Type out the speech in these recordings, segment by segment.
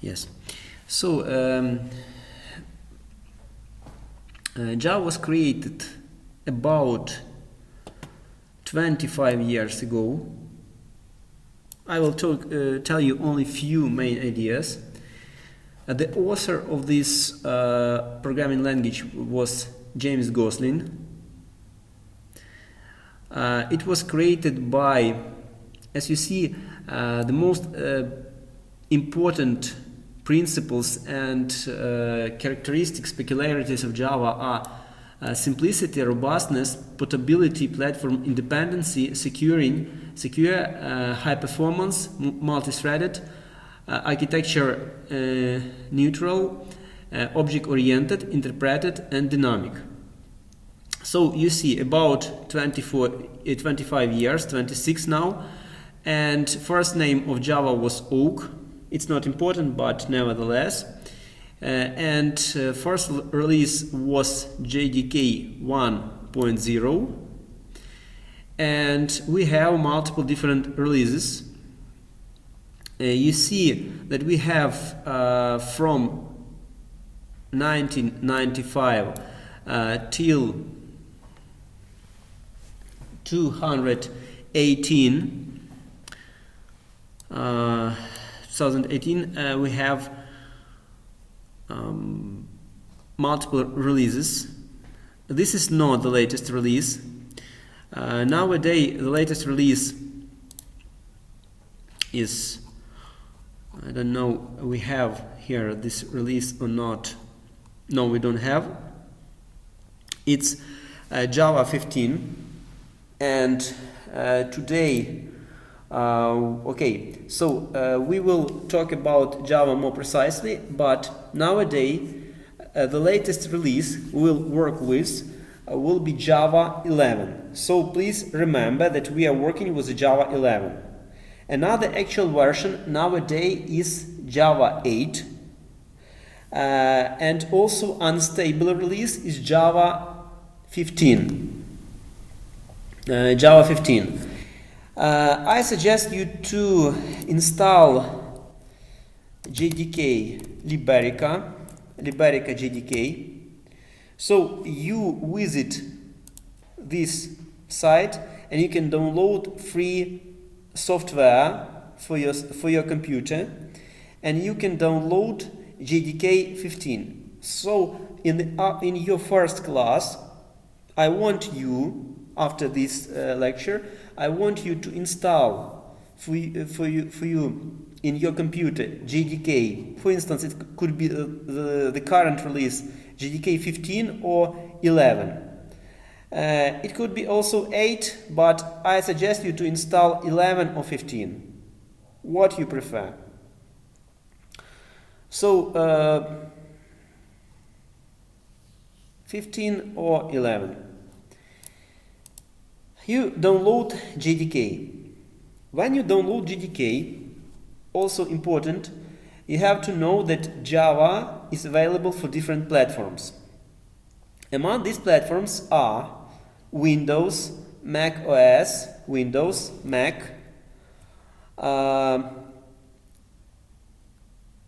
Yes. So Java was created about 25 years ago. I will tell you only few main ideas. The author of this programming language was James Gosling. It was created by, as you see, the most important principles and characteristics, peculiarities of Java are simplicity, robustness, portability, platform independency, secure, high performance, multi-threaded, architecture neutral, object-oriented, interpreted, and dynamic. So you see about 25 years, 26 now, and first name of Java was Oak. It's not important, but nevertheless. And first release was JDK 1.0, and we have multiple different releases. You see that we have from 1995 till 2018, we have multiple releases. This is not the latest release. Nowadays, the latest release is, I don't know, we have here this release or not. No, we don't have. It's Java 15, and today, okay, so we will talk about Java more precisely, but nowadays the latest release we'll work with will be Java 11. So please remember that we are working with Java 11. Another actual version nowadays is Java 8, and also unstable release is Java 15. Java 15. I suggest you to install JDK Liberica JDK. So you visit this site and you can download free software for your computer, and you can download JDK 15. So in your first class, I want you, after this lecture, I want you to install for you in your computer JDK. For instance, it could be the current release JDK 15 or 11. It could be also 8, but I suggest you to install 11 or 15. What you prefer? So 15 or 11. You download JDK. When you download JDK, also important, you have to know that Java is available for different platforms. Among these platforms are Windows, Mac OS, Windows, Mac.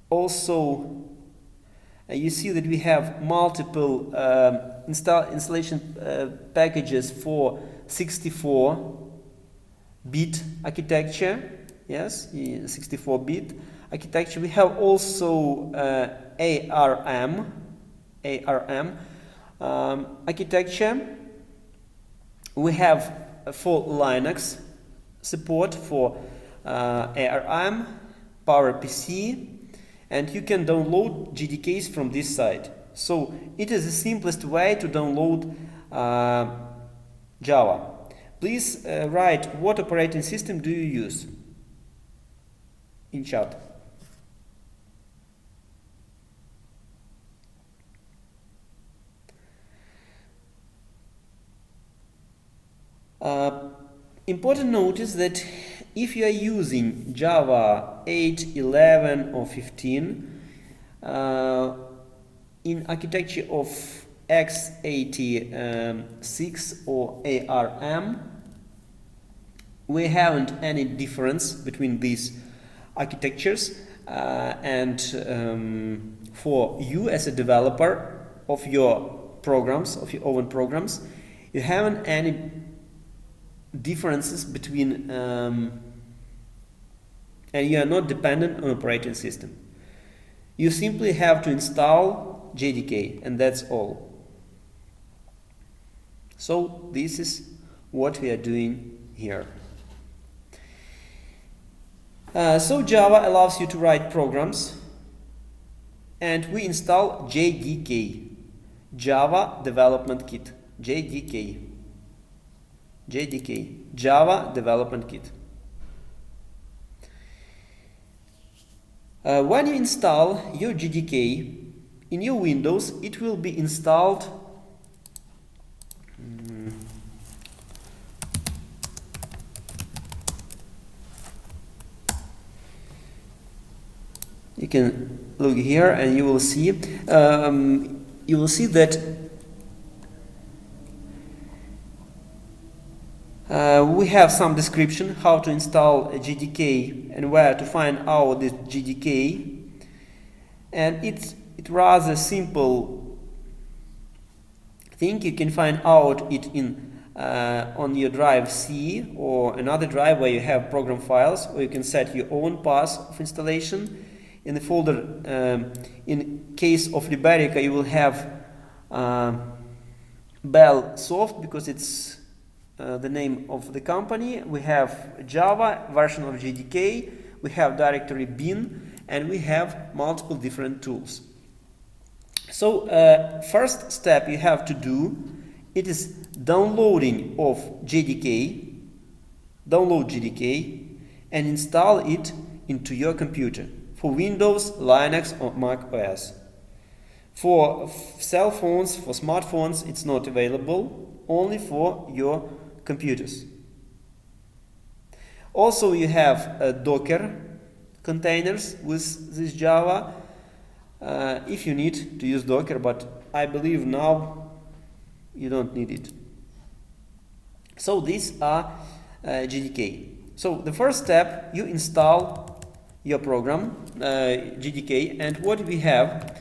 Also, you see that we have multiple installation packages for 64-bit architecture. Yes, 64-bit architecture. We have also ARM architecture. We have for Linux support for ARM, PowerPC, and you can download JDKs from this site. So it is the simplest way to download Java. Please write what operating system do you use in chat. Important notice that if you are using Java 8, 11 or 15 in architecture of x86 or ARM, we haven't any difference between these architectures. and for you as a developer of your programs, of your own programs, you haven't any differences between and you are not dependent on operating system. You simply have to install JDK, and that's all. So this is what we are doing here. So Java allows you to write programs, and we install JDK, Java Development Kit, JDK, Java Development Kit. When you install your JDK in your Windows, it will be installed you can look here and you will see that we have some description how to install a JDK and where to find out this JDK, and it's rather simple thing. You can find out it in on your drive C or another drive where you have program files, or you can set your own path of installation. In the folder, in case of Liberica, you will have Bell Soft because it's the name of the company. We have Java version of JDK, we have directory bin, and we have multiple different tools. So first step you have to do, it is downloading of JDK, download JDK and install it into your computer for Windows, Linux or Mac OS. For cell phones, for smartphones, it's not available, only for your computers. Also you have Docker containers with this Java if you need to use Docker, but I believe now you don't need it. So these are JDK. So the first step, you install your program JDK, and what we have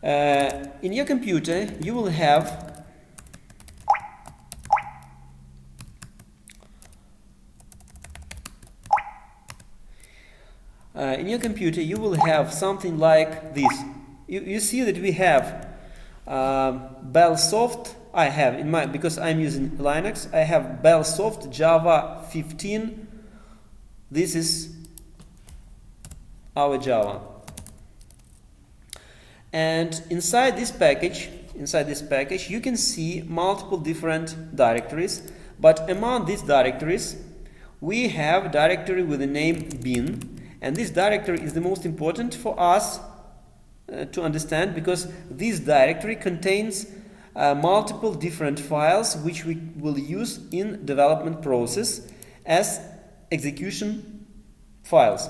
in your computer, you will have something like this. You see that we have Bell Soft. I have in my, because I'm using Linux, I have Bell Soft Java 15. This is our Java. And inside this package, you can see multiple different directories. But among these directories, we have a directory with the name bin. And this directory is the most important for us to understand, because this directory contains multiple different files which we will use in development process as execution files.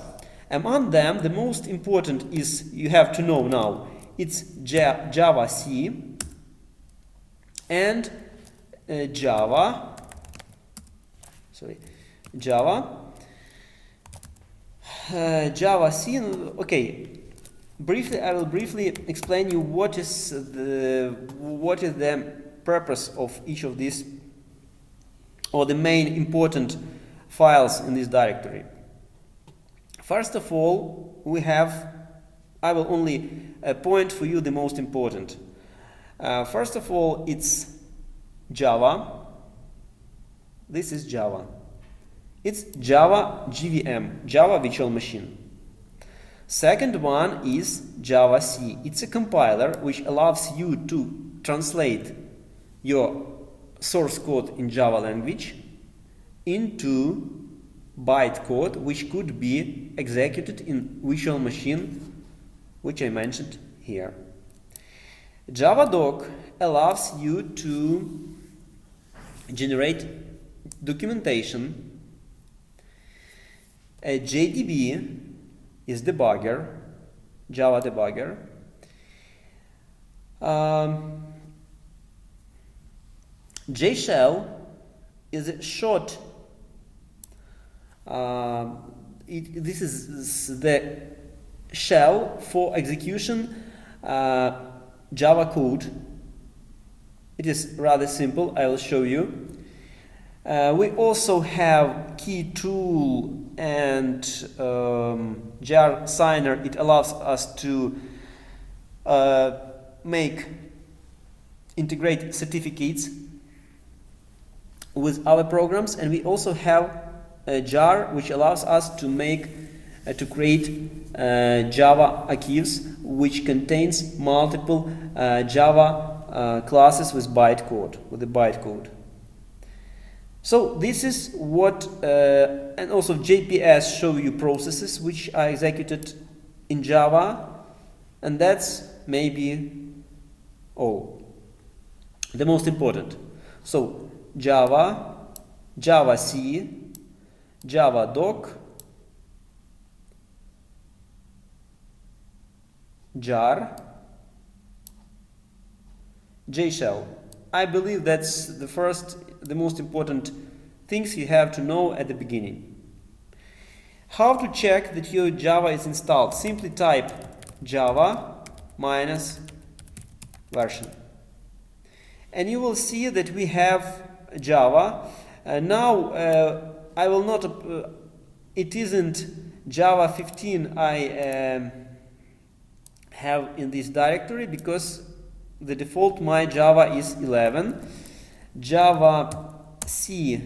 Among them, the most important is, you have to know now, it's Java C and Java C. Okay, briefly, I will briefly explain you what is the purpose of each of these, or the main important files in this directory. First of all, we have, I will only point for you the most important. First of all, it's Java. This is Java. It's Java JVM, Java Virtual Machine. Second one is Java C. It's a compiler which allows you to translate your source code in Java language into bytecode which could be executed in virtual machine, which I mentioned here. JavaDoc allows you to generate documentation. A JDB is debugger, Java debugger. JShell is a short. This is the shell for execution Java code. It is rather simple. I will show you. We also have key tool and jar signer. It allows us to integrate certificates with our programs, and we also have a jar which allows us to create Java archives which contains multiple Java classes with the bytecode. So this is what, and also JPS show you processes which are executed in Java, and that's maybe all. The most important. So Java, Java-C, Java-Doc, jar, JShell. I believe that's the most important things you have to know at the beginning. How to check that your Java is installed? Simply type Java -version. And you will see that we have Java. Now I will not, it isn't Java 15 I have in this directory, because the default my Java is 11. Java-C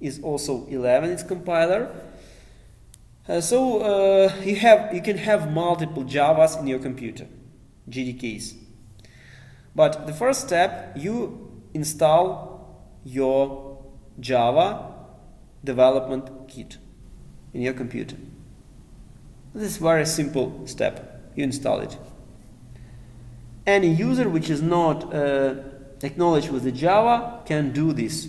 is also 11, its compiler. So you can have multiple Javas in your computer, JDKs. But the first step, you install your Java development kit in your computer. This is a very simple step. You install it. Any user which is not acknowledged with the Java can do this.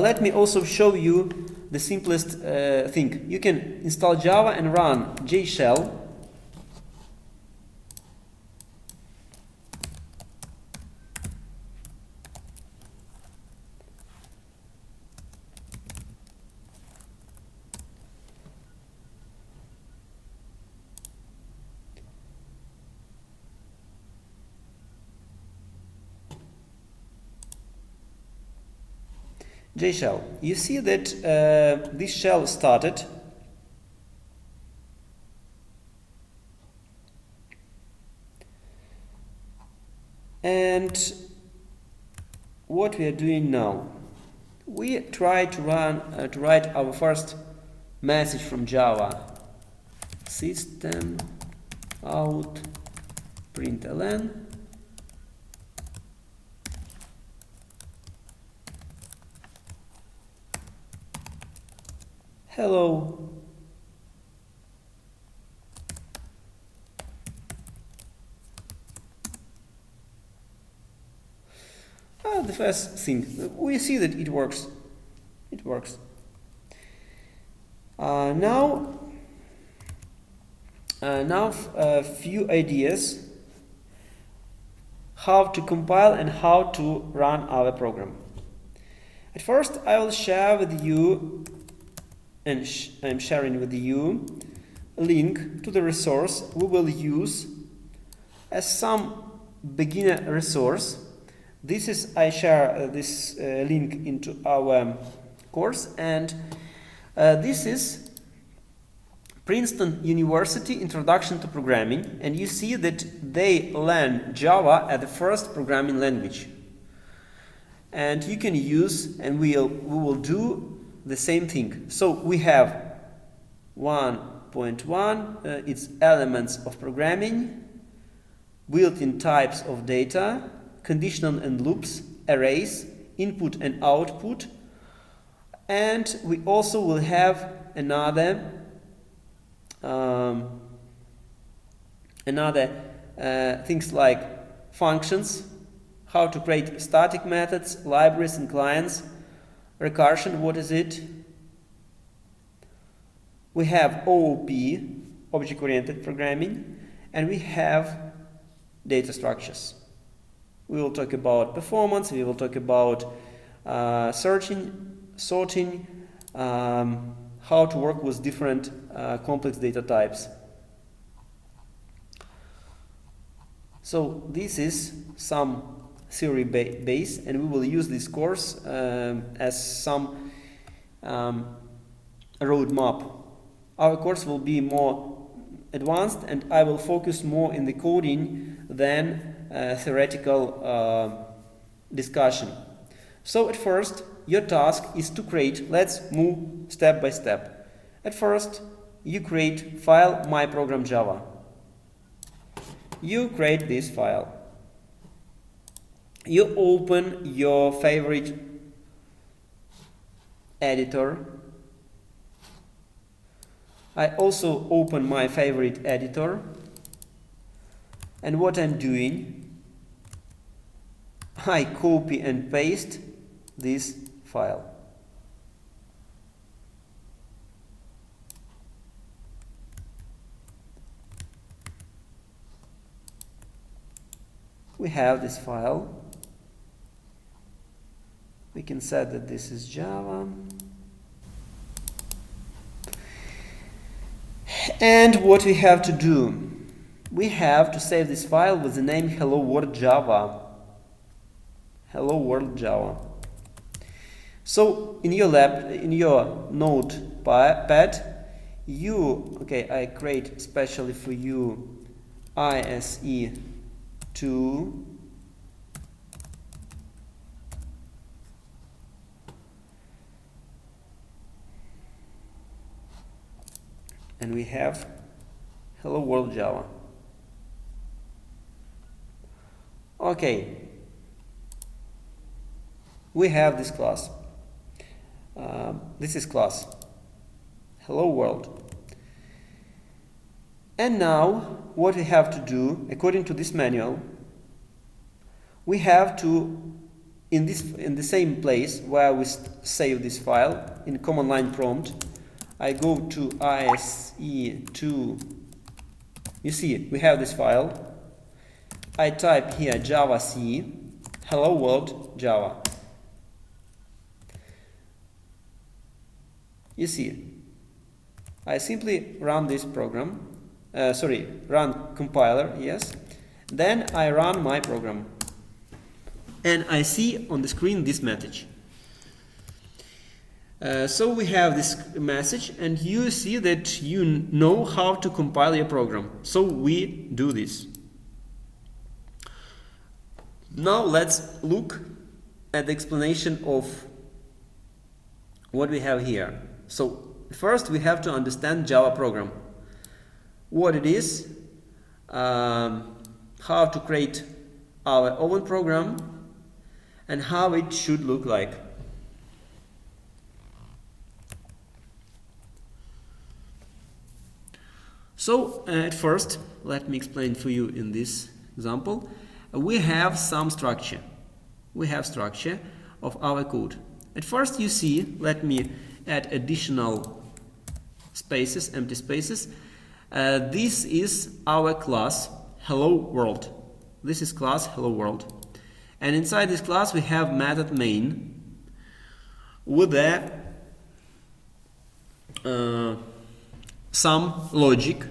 Let me also show you the simplest thing. You can install Java and run JShell. JShell. You see that this shell started. And what we are doing now, we try to write our first message from Java. System out println. Hello. The first thing, we see that it works. It works. Now a few ideas how to compile and how to run our program. At first, I will share with you, and I'm sharing with you, a link to the resource we will use as some beginner resource. I share this link into our course, and this is Princeton University Introduction to Programming, and you see that they learn Java as the first programming language. And you can use, and we will do the same thing. So we have 1.1, it's elements of programming, built-in types of data, conditional and loops, arrays, input and output, and we also will have another things like functions, how to create static methods, libraries and clients, recursion, what is it? We have OOP, object-oriented programming, and we have data structures. We will talk about performance, we will talk about searching, sorting, how to work with different complex data types. So this is some theory base, and we will use this course as some roadmap. Our course will be more advanced, and I will focus more in the coding than theoretical discussion. So at first, your task is to create, let's move step by step. At first, you create file myprogram.java. You create this file. You open your favorite editor. I also open my favorite editor. And what I'm doing, I copy and paste this file. We have this file. We can set that this is Java. And what we have to do, we have to save this file with the name Hello World Java. Hello World Java. So in your notepad, I create especially for you ISI-2. And we have Hello World Java. Okay, we have this class. This is class Hello World. And now what we have to do, according to this manual, we have to in the same place where we save this file in command line prompt. I go to ISI-2. You see, we have this file. I type here Java C, Hello World Java. You see, I simply run this program, run compiler, yes. Then I run my program. And I see on the screen this message. So we have this message, and you see that you know how to compile your program. So we do this. Now let's look at the explanation of what we have here. So first we have to understand Java program. What it is, how to create our own program, and how it should look like. So at first, let me explain for you in this example. We have some structure. We have structure of our code. At first you see, let me add additional spaces, empty spaces. This is our class Hello World. This is class Hello World. And inside this class we have method main with some logic.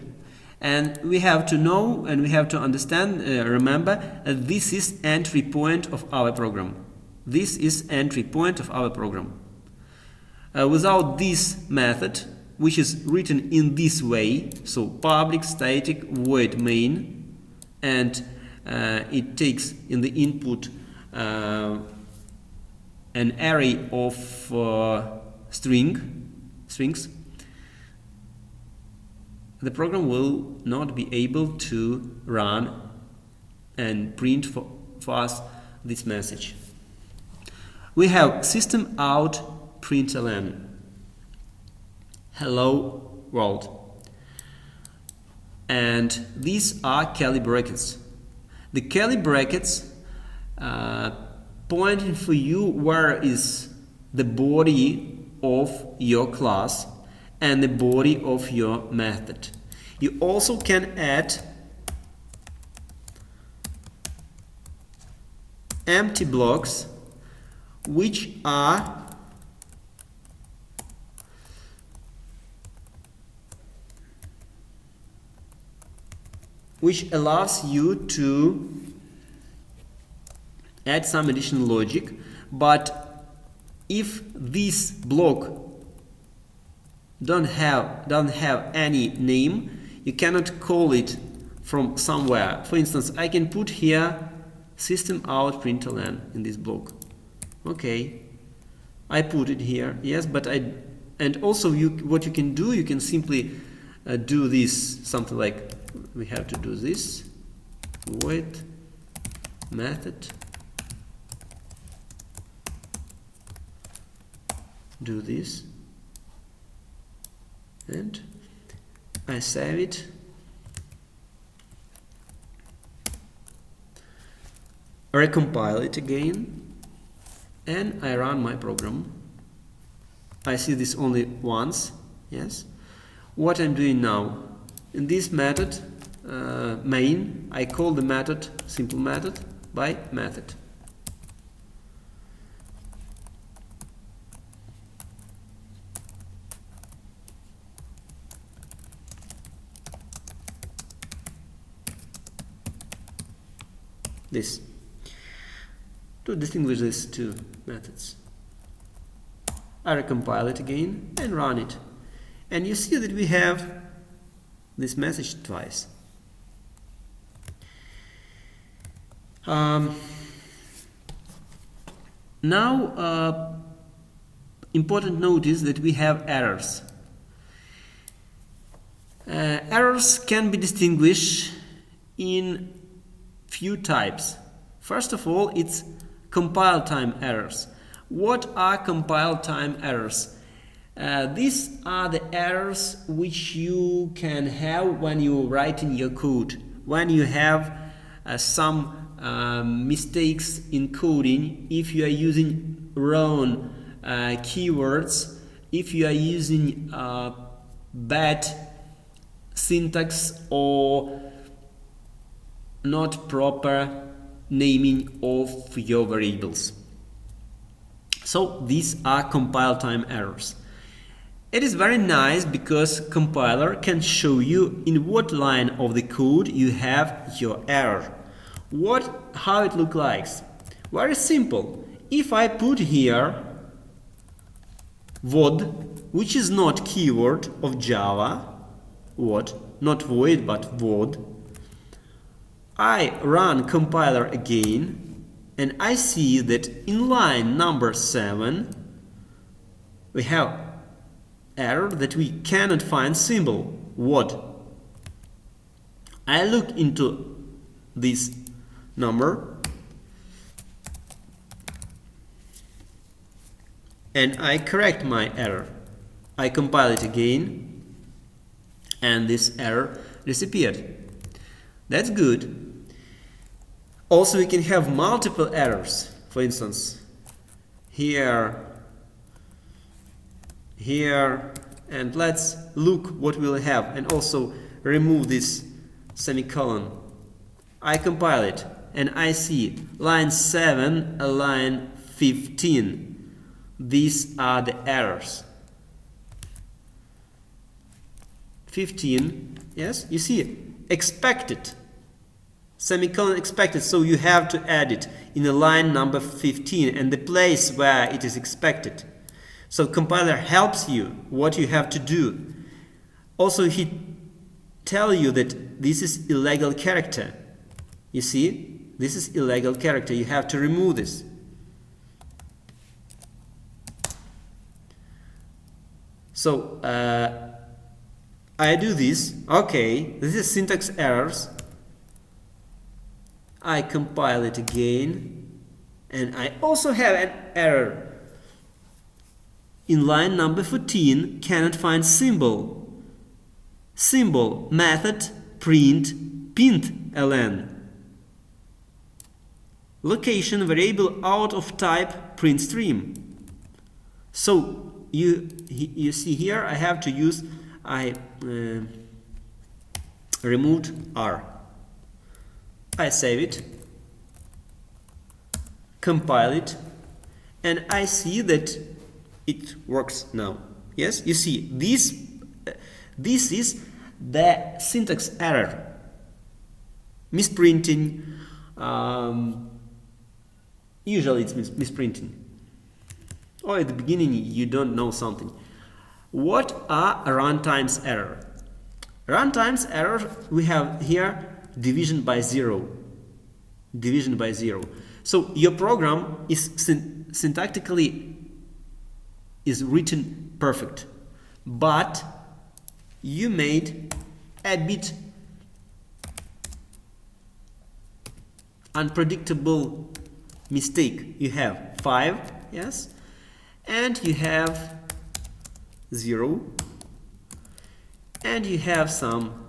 And we have to know and we have to understand, remember, this is entry point of our program. This is entry point of our program. Without this method, which is written in this way, so public static void main, and it takes in the input an array of strings, the program will not be able to run and print for us this message. We have system out println hello world, and these are curly brackets. The curly brackets pointing for you where is the body of your class and the body of your method. You also can add empty blocks which allows you to add some additional logic, but if this block don't have any name, you cannot call it from somewhere. For instance, I can put here system out println in this block. Okay, I put it here, yes, but and also what you can do, you can simply do this, something like we have to do this, void method, do this, and I save it. Recompile it again, and I run my program. I see this only once, yes. What I'm doing now, in this method, main, I call the method, simple method, by method. This, to distinguish these two methods. I recompile it again and run it. And you see that we have this message twice. Now, important note is that we have errors. Errors can be distinguished in few types. First of all, it's compile time errors. What are compile time errors? These are the errors which you can have when you write in your code, when you have some mistakes in coding, if you are using wrong keywords, if you are using bad syntax or not proper naming of your variables. So these are compile time errors. It is very nice because compiler can show you in what line of the code you have your error. How it looks like? Very simple. If I put here void, which is not keyword of Java, not void but void, I run compiler again, and I see that in line number 7 we have error that we cannot find symbol. What? I look into this number and I correct my error. I compile it again and this error disappeared. That's good. Also, we can have multiple errors. For instance, here, and let's look what we'll have, and also remove this semicolon. I compile it and I see line 7 and line 15. These are the errors. 15, yes, you see, expected. Semicolon expected, so you have to add it in the line number 15 and the place where it is expected. So compiler helps you what you have to do. Also, he tell you that this is illegal character. You see, this is illegal character. You have to remove this. So I do this. Okay, this is syntax errors. I compile it again, and I also have an error. In line number 14, cannot find symbol. Symbol method print pint.ln. Location variable out of type print stream. So you see here I have to use removed R. I save it compile it, and I see that it works now. Yes, you see, this is the syntax error, misprinting. Usually it's misprinting, or at the beginning you don't know something. What are runtime's error? Runtime's error, we have here division by zero. Division by zero. So your program is syntactically is written perfect, but you made a bit unpredictable mistake. You have 5, yes, and you have 0, and you have some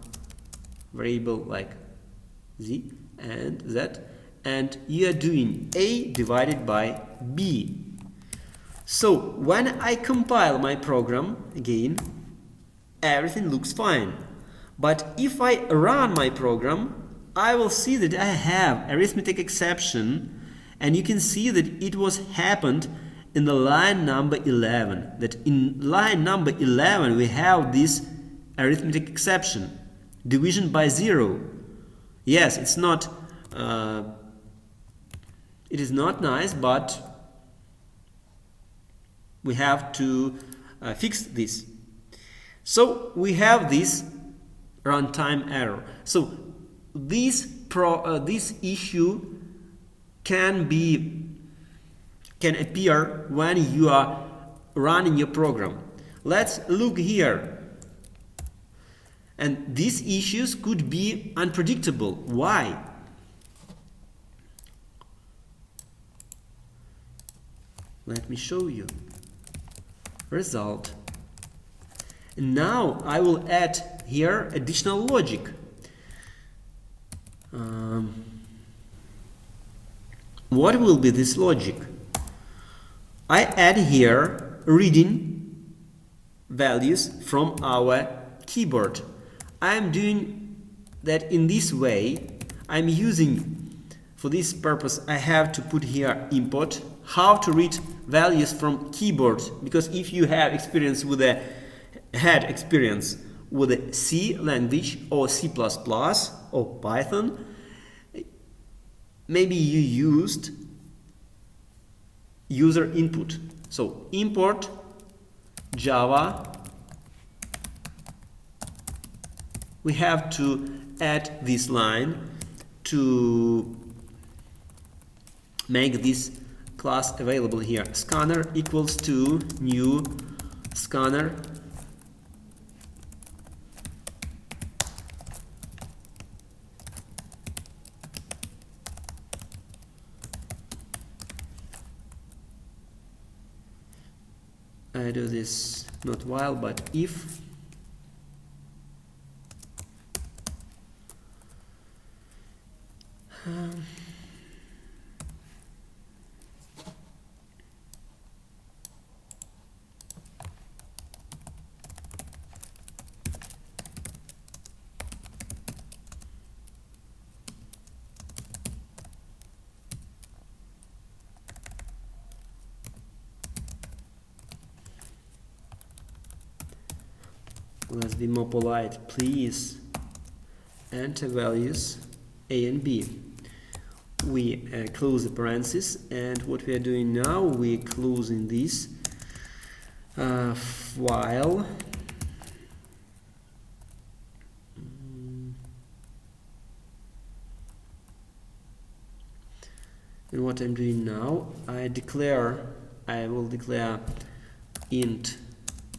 variable like z and z, and you are doing a divided by b. So when I compile my program again, everything looks fine. But if I run my program, I will see that I have arithmetic exception, and you can see that it was happened in the line number 11. That in line number 11 we have this arithmetic exception, division by 0. Yes, it's not it is not nice, but we have to fix this. So we have this runtime error. So this issue can appear when you are running your program. Let's look here. And these issues could be unpredictable. Why? Let me show you. Result. Now I will add here additional logic. What will be this logic? I add here reading values from our keyboard. I am doing that in this way. I'm using, for this purpose, I have to put here input, how to read values from keyboard, because if you have experience with a C language or C++ or Python, maybe you used user input. So import Java, we have to add this line to make this class available here. Scanner equals to new scanner I do this not while but if let's be more polite, please enter values a and b. We close the parentheses, and what we are doing now, we're closing this while and what I'm doing now, I will declare int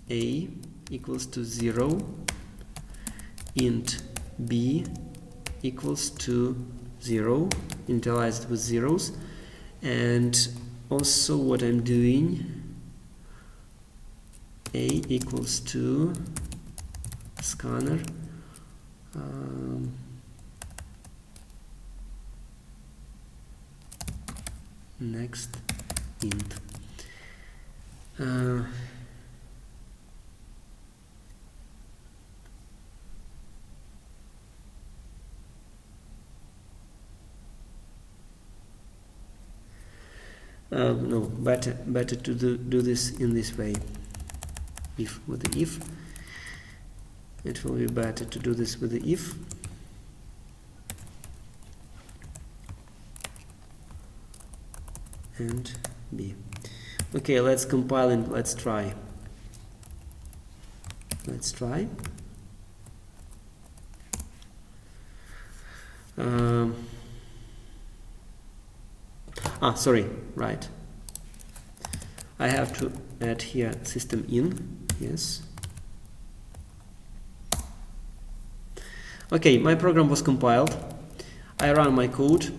a equals to 0, int b equals to 0, initialized with zeros, and also what I'm doing, a equals to scanner next int. No, better to do this in this way. If with the if, it will be better to do this with the if. And b. Okay, let's compile and let's try. Let's try. Sorry, right. I have to add here system in, yes. Okay, my program was compiled. I run my code.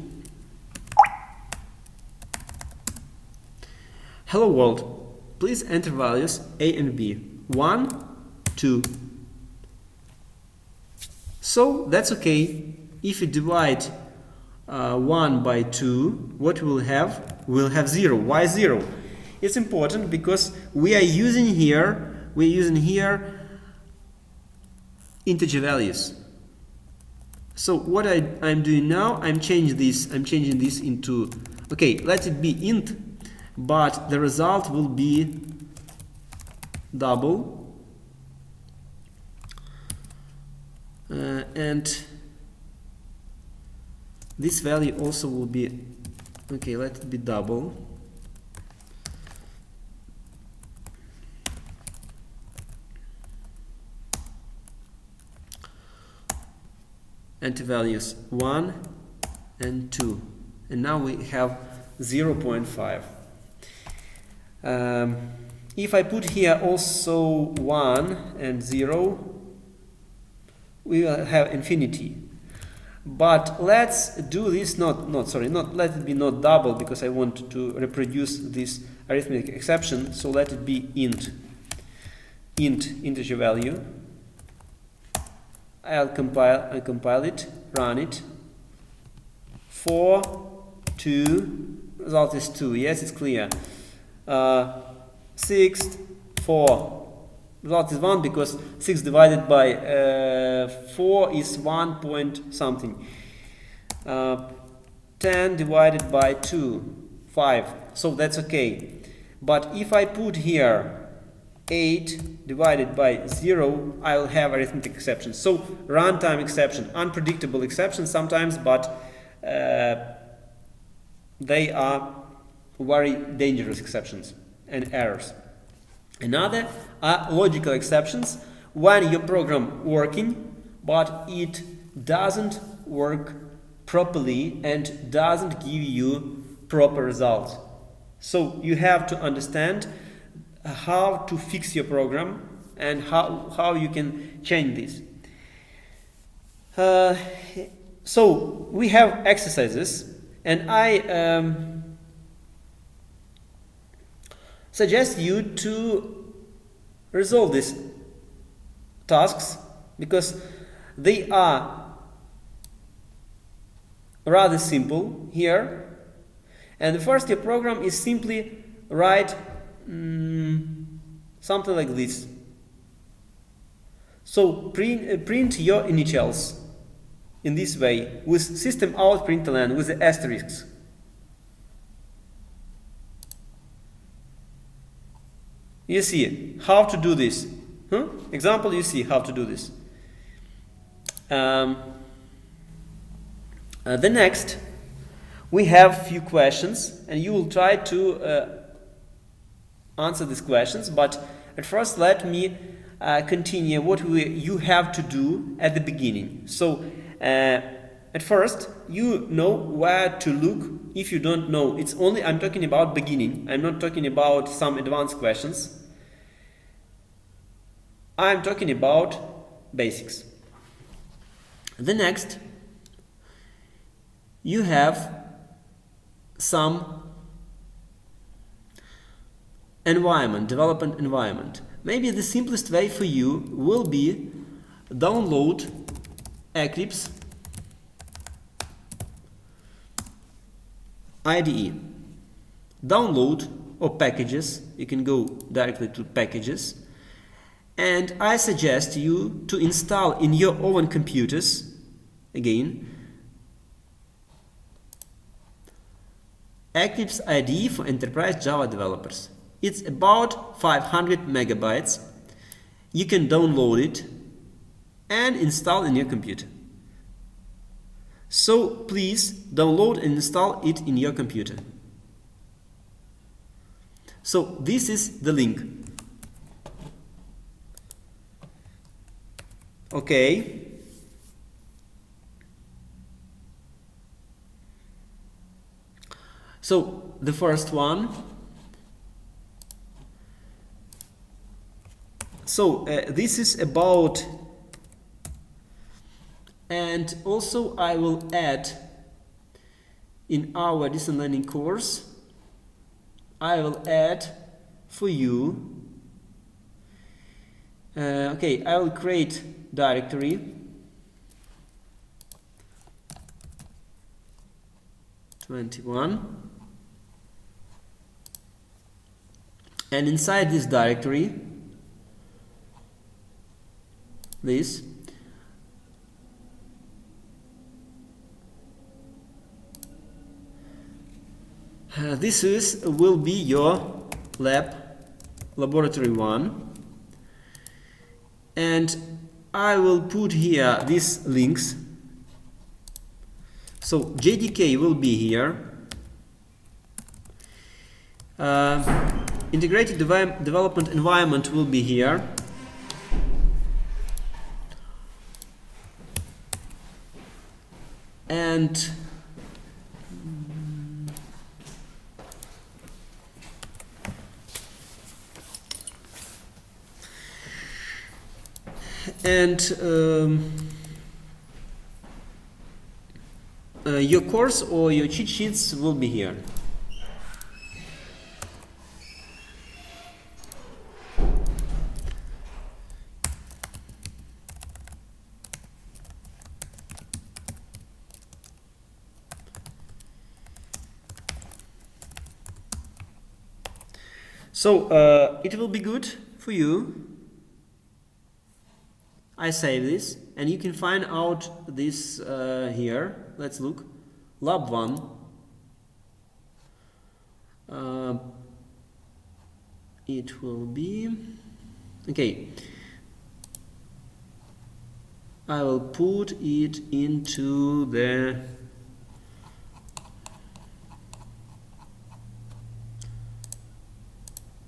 Hello world, please enter values a and b. 1, 2. So that's okay. If you divide 1 by 2, what we'll have? We'll have 0. Why 0? It's important because we are using here integer values. So what I'm doing now, I'm changing this into, okay, let it be int, but the result will be double. And this value also will be, okay, let it be double. Enter values 1 and 2. And now we have 0.5. If I put here also 1 and 0, we will have infinity. But let's do this not let it be not double, because I want to reproduce this arithmetic exception. So let it be int integer value. I'll compile it, run it. 4, 2, result is 2. Yes, it's clear. 6, 4. Result is 1 because 6 divided by 4 is 1 point something. 10 divided by 2, 5. So that's okay. But if I put here 8 divided by 0, I will have arithmetic exception. So runtime exception, unpredictable exception sometimes, but they are very dangerous exceptions and errors. Another are logical exceptions, when your program working but it doesn't work properly and doesn't give you proper results. So you have to understand how to fix your program and how you can change this. So we have exercises, and I suggest you to resolve these tasks because they are rather simple here. And the first year program is simply write something like this. So print your initials in this way with system out println with the asterisks. You see how to do this. Example, you see how to do this. The next, we have few questions, and you will try to answer these questions. But at first, let me continue what you have to do at the beginning. So, at first, you know where to look. If you don't know, it's only I'm talking about beginning. I'm not talking about some advanced questions. I'm talking about basics. The next, you have some environment, development environment. Maybe the simplest way for you will be download Eclipse IDE. Download or packages, you can go directly to packages. And I suggest you to install in your own computers, again, Eclipse IDE for enterprise Java developers. It's about 500 megabytes. You can download it and install in your computer. So please download and install it in your computer. So this is the link. Okay. So the first one. So this is about, and also I will add in our distance learning course, I will add for you, okay, I will create directory 21, and inside this directory, this will be your laboratory 1, and I will put here these links. So JDK will be here, integrated development environment will be here, and your course or your cheat sheets will be here. So it will be good for you. I save this, and you can find out this here. Let's look. Lab 1. It will be okay. I will put it into the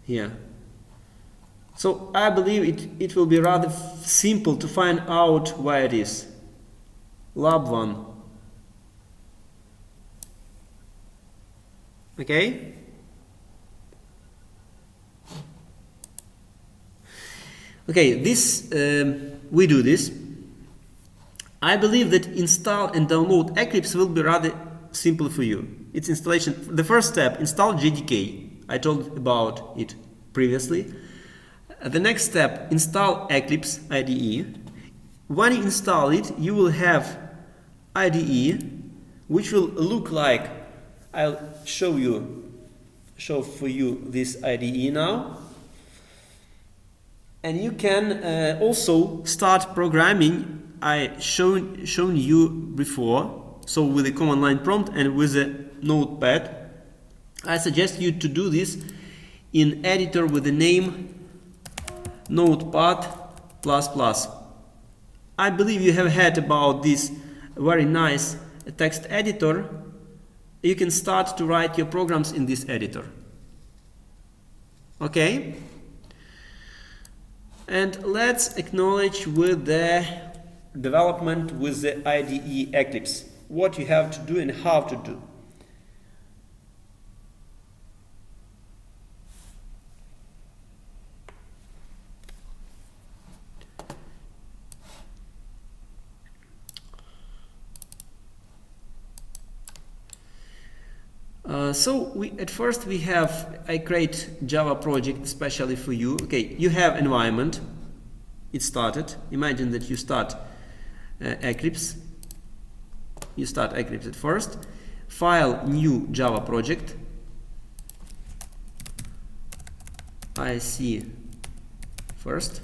here. So I believe it will be rather simple to find out where it is. Lab 1. Okay? Okay, this we do this. I believe that install and download Eclipse will be rather simple for you. Its installation, the first step, install JDK. I told about it previously. The next step, install Eclipse IDE. When you install it, you will have IDE, which will look like, I'll show for you this IDE now. And you can also start programming. I shown you before, so with a command line prompt and with a notepad. I suggest you to do this in editor with the name Notepad++. I believe you have heard about this very nice text editor. You can start to write your programs in this editor. Okay? And let's acknowledge with the development with the IDE Eclipse, what you have to do and how to do. I create Java project especially for you. Okay, you have environment. It started. Imagine that you start Eclipse. You start Eclipse at first. File, new Java project. IC first.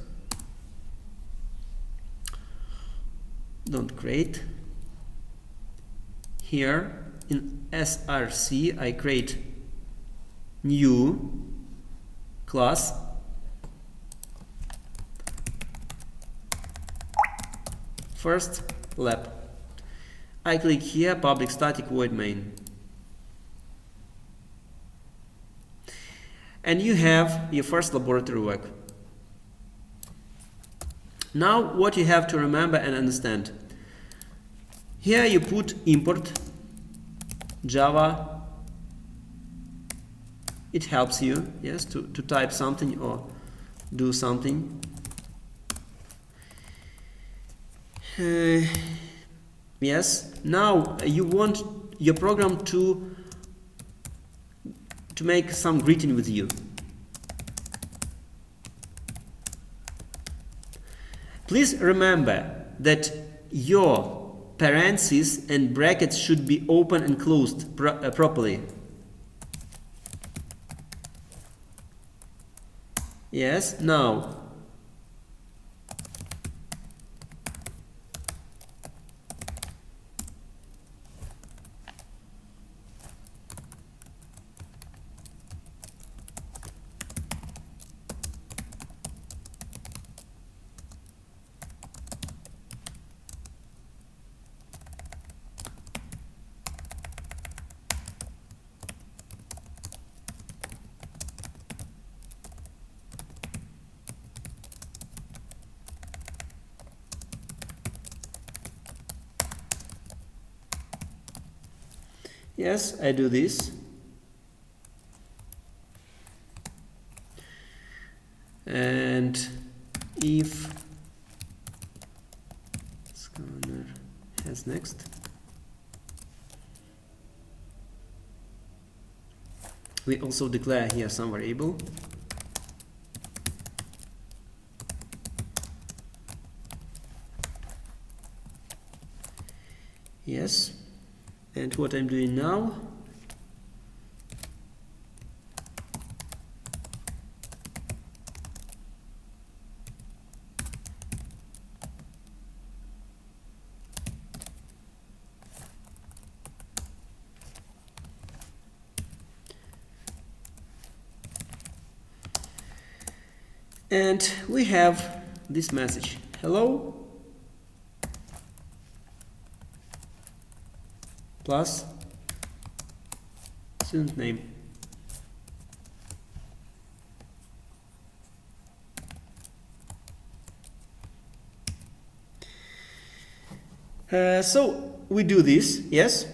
Don't create. Here in src I create new class first lab. I click here, public static void main. And you have your first laboratory work. Now what you have to remember and understand. Here you put import Java. It helps you, yes, to type something or do something. Yes, now you want your program to make some greeting with you. Please remember that your parentheses and brackets should be open and closed properly. Yes, now yes, I do this. And if scanner has next, we also declare here some variable. Yes. And what I'm doing now, and we have this message, hello plus student name. So we do this, yes.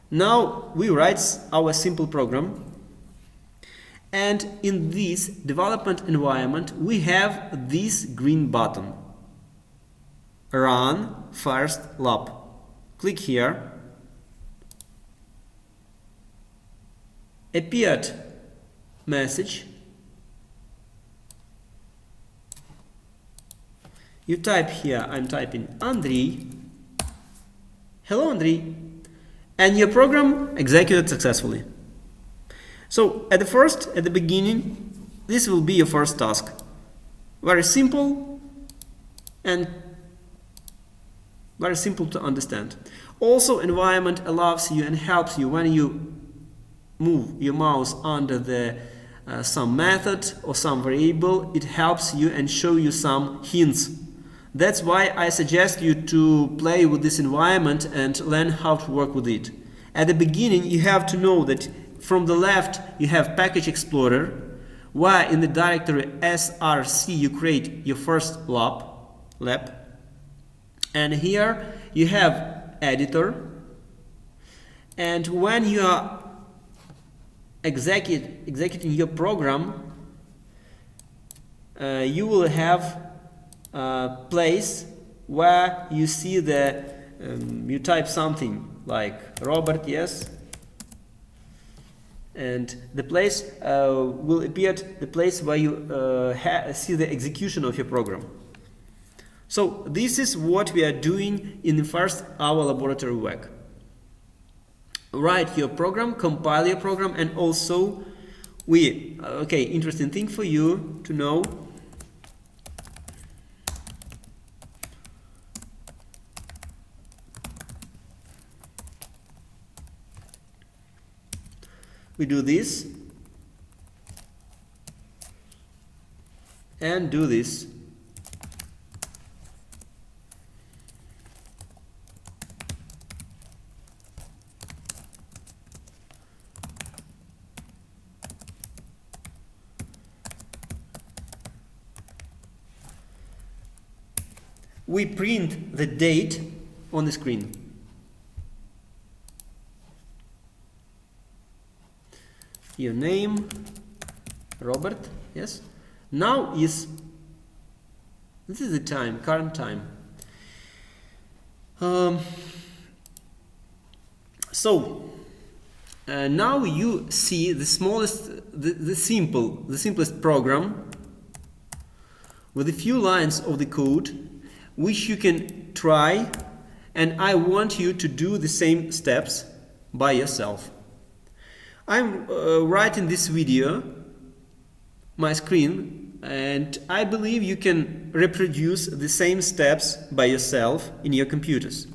Now we write our simple program, and in this development environment we have this green button, run first lab. Click here. Appeared message. You type here, I'm typing Andrei. Hello Andrei. And your program executed successfully. So at the beginning, this will be your first task. Very simple and very simple to understand. Also, environment allows you and helps you when you move your mouse under the some method or some variable. It helps you and show you some hints. That's why I suggest you to play with this environment and learn how to work with it. At the beginning, you have to know that from the left you have Package Explorer, where in the directory src you create your first lab, and here you have editor, and when you are executing your program, you will have a place where you see the you type something like Robert, yes, and the place will appear the place where you see the execution of your program. So this is what we are doing in the first hour laboratory work. Write your program, compile your program, and also interesting thing for you to know. we do this and do this. We print the date on the screen. Your name, Robert, yes. Now this is the time, current time. Now you see the smallest, the simplest program with a few lines of the code which you can try, and I want you to do the same steps by yourself. I'm writing this video, my screen, and I believe you can reproduce the same steps by yourself in your computers.